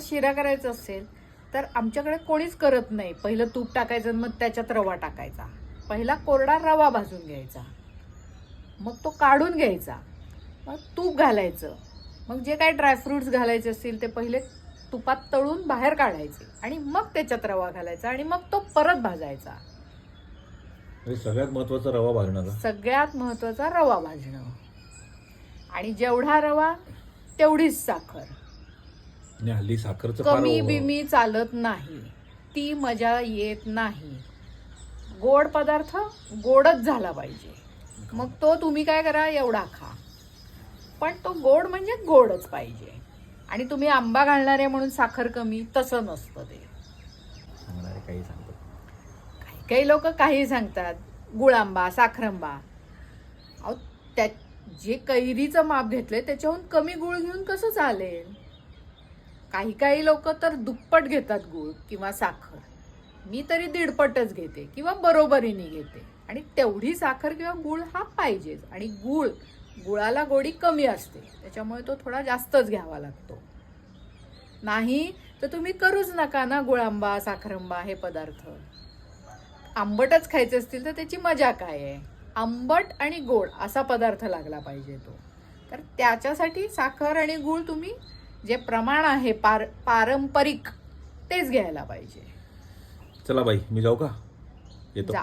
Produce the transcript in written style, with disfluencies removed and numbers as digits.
शिरा करायचा असेल तर आमच्याकडे कोणीच करत नाही. पहिलं तूप टाकायचं मग त्याच्यात रवा टाकायचा. पहिला कोरडा रवा भाजून घ्यायचा, मग तो काढून घ्यायचा, मग तूप घालायचं, मग जे काही ड्रायफ्रुट्स घालायचे असतील ते पहिले तुपात तळून बाहेर काढायचे आणि मग त्याच्यात रवा घालायचा आणि मग तो परत भाजायचा. सगळ्यात महत्वाचा रवा भाजणं. सगळ्यात महत्वाचा रवा भाजणं. आणि जेवढा रवा तेवढीच साखर. आणि हल्ली साखरचं कमी बिमी चालत नाही, ती मजा येत नाही. गोड पदार्थ गोडच झाला पाहिजे. मग तो तुम्ही काय करा, एवढा खा, पण तो गोड म्हणजे गोडच पाहिजे. आणि तुम्ही आंबा घालणारे म्हणून साखर कमी, तसं नसतं ते. काही सांगतात, काही लोक काही सांगतात, गुळ आंबा, साखर आंबा. अहो, त्या जे कैरीचं माप घेतलंय त्याच्याहून कमी गुळ घेऊन कसं चालेल? काही लोक तर दुप्पट घेतात गुळ किंवा साखर. मी तरी दीडपटच घेते किंवा बरोबरीने घेते. आणि तेवढी साखर किंवा गुळ हा पाहिजेच. आणि गुळाला गोडी कमी असते, त्याच्यामुळे तो थोडा जास्तच घ्यावा लागतो. नाही तर तुम्ही करूच नका ना गुळ आंबा, साखर आंबा हे पदार्थ. आंबटच खायचे असतील तर त्याची मजा काय आहे? आंबट आणि गोड असा पदार्थ लागला पाहिजे तो. तर त्याच्यासाठी साखर आणि गुळ तुम्ही जे प्रमाण आहे पारंपरिक तेच घ्यायला पाहिजे. चला बाई, मी जाऊ का? येतो. जा.